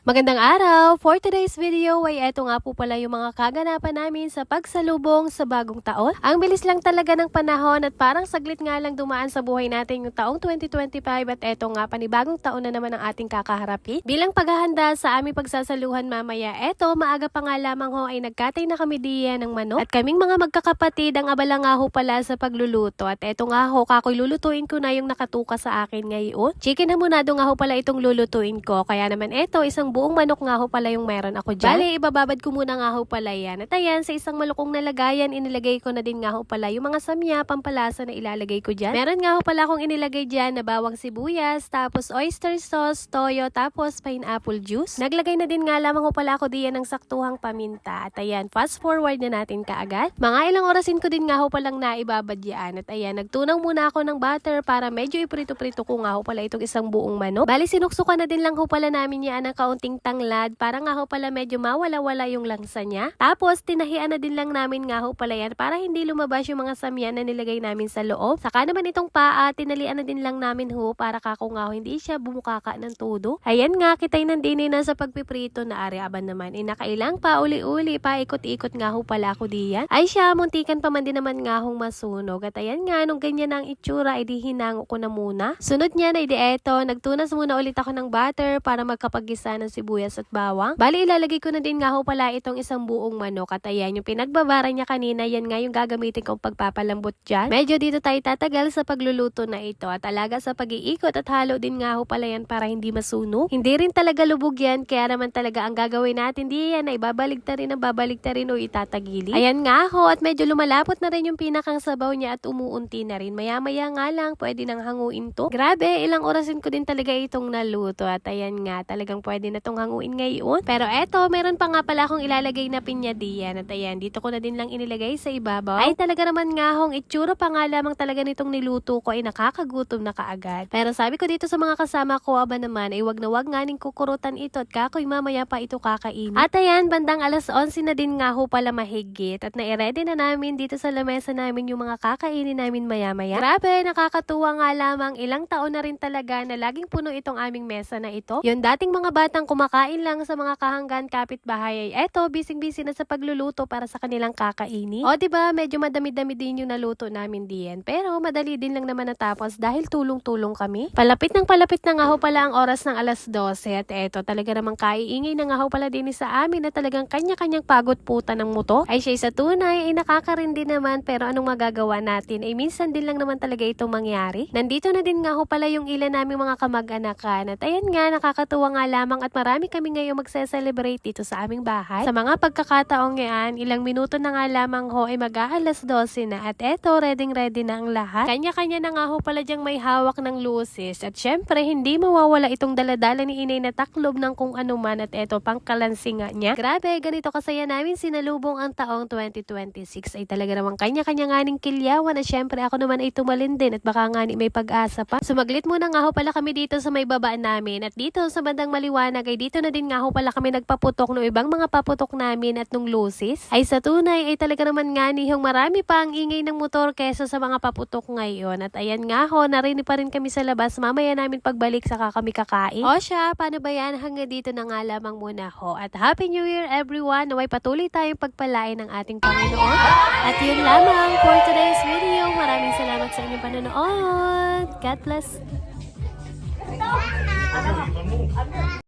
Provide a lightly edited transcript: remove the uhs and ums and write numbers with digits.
Magandang araw! For today's video ay eto nga po pala yung mga kaganapan namin sa pagsalubong sa bagong taon. Ang bilis lang talaga ng panahon at parang saglit nga lang dumaan sa buhay natin yung taong 2025 at eto nga panibagong taon na naman ang ating kakaharapin. Bilang paghahanda sa aming pagsasaluhan mamaya, eto maaga pa nga lamang ho ay nagkatay na kami diyan ng manok at kaming mga magkakapatid ang abala nga ho pala sa pagluluto at eto nga ho kakoy lulutuin ko na yung nakatuka sa akin ngayon. Chicken hamonado nga ho pala itong lulutuin ko kaya naman eto isang buong manok nga ho pala yung meron ako dyan. Bale, ibababad ko muna nga ho pala yan. At ayan, sa isang malukong nalagayan, inilagay ko na din nga ho pala yung mga samya, pampalasa na ilalagay ko dyan. Meron nga ho pala akong inilagay dyan na bawang sibuyas, tapos oyster sauce, toyo, tapos pineapple juice. Naglagay na din nga lamang ho pala ako diyan ng saktuhang paminta. At ayan, fast forward na natin kaagad. Mga ilang orasin ko din nga ho palang naibabad yan. At ayan, nagtunaw muna ako ng butter para medyo iprito-prito ko nga ho pala itong isang buong manok. Bali, sinuksukan na din lang ho pala namin yan ng kaunting tanglad para nga ho pala medyo mawala-wala yung langsa niya. Tapos, tinahian na din lang namin nga ho pala yan para hindi lumabas yung mga samya na nilagay namin sa loob. Saka naman itong paa, tinalian na din lang namin ho para kako nga ho hindi siya bumukaka ng todo. Ayan nga, kitay nandini na sa pagpiprito na areaban naman. Inakailang pa, uli-uli pa, ikot-ikot nga ho pala ako diyan. Ay siya, muntikan pa man din naman nga hong masunog. At ayan nga, nung ganyan ang itsura, edi hinango ko na muna. Sunod niya na edi eto, nagtunas muna ulit ako ng butter para magkapagisa ng sibuyas at bawang. Bali, ilalagay ko na din nga ho pala itong isang buong manok. At ayan, yung pinagbabara niya kanina, yan nga yung gagamitin kong pagpapalambot dyan. Medyo dito tayo tatagal sa pagluluto na ito. At alaga sa pag-iikot at halo din nga ho pala yan para hindi masunog. Hindi rin talaga lubog yan, kaya naman talaga ang gagawin natin, di yan na ibabalik ta rin o itatagili. Ayan nga ho, at medyo lumalapot na rin yung pinakang sabaw niya at umuunti na rin. Maya-maya nga lang, pwede nang hanguin to. Grabe, ilang orasin ko din talaga itong naluto. At ayan nga, talagang pwede na tong hanguin ngayon. Pero eto, meron pa nga pala akong ilalagay na pinya diyan. At ayan, dito ko na din lang inilagay sa ibabaw. Ay talaga naman nga hong itsura pa nga lamang talaga nitong niluto ko ay nakakagutom na kaagad. Pero sabi ko dito sa mga kasama ko, aba naman ay wag na wag nga ning kukurutan ito at kakoy mamaya pa ito kakainin. At ayan, bandang alas 11 na din nga ho pala mahigit at nai-ready na namin dito sa lamesa namin yung mga kakainin namin maya-maya. Grabe, nakakatuwa nga lamang, ilang taon na rin talaga na laging puno itong aming mesa na ito. Yung dating mga batang kumakain lang sa mga kahanggan kapitbahay ay eto, bising-busy na sa pagluluto para sa kanilang kakainin. O diba, medyo madami-dami din yung naluto namin diyan. Pero madali din lang naman natapos dahil tulong-tulong kami. Palapit na nga ho pala ang oras ng alas 12 at eto, talaga namang kaiingay na nga ho pala din sa amin na talagang kanya-kanyang pagod puta ng motor. Ay siya sa tunay ay nakakarindi naman, pero anong magagawa natin ay minsan din lang naman talaga itong mangyari. Nandito na din nga ho pala yung ilan naming mga kamag-anakan at ayan nga, nakakatuwa nga lamang at marami kami ngayong magse-celebrate dito sa aming bahay. Sa mga pagkakataong yan, ilang minuto na nga lamang ho ay mag-aalas 12 na at eto, ready na ang lahat. Kanya-kanya na nga ho pala dyang may hawak ng luces at syempre hindi mawawala itong daladala ni inay na taklob ng kung ano man at eto pang kalansi nga niya. Grabe, ganito kasaya namin sinalubong ang taong 2026 ay talaga namang kanya-kanya nga ning kilyawan at syempre ako naman ay tumalin din at baka nga may pag-asa pa. Sumaglit muna nga ho pala kami dito sa may babaan namin at dito sa bandang maliwanag ay dito na din nga ho pala kami nagpaputok ng ibang mga paputok namin at nung luces. Ay sa tunay ay talaga naman nga nihong marami pa ang ingay ng motor kesa sa mga paputok ngayon. At ayan nga ho, narinig pa rin kami sa labas, mamaya namin pagbalik saka kami kakain. O siya, paano ba yan? Hanggang dito na nga lamang muna ho. At Happy New Year everyone! Naway patuloy tayong pagpalain ng ating Panginoon. At yun lamang for today's video. Maraming salamat sa inyong panonood. God bless!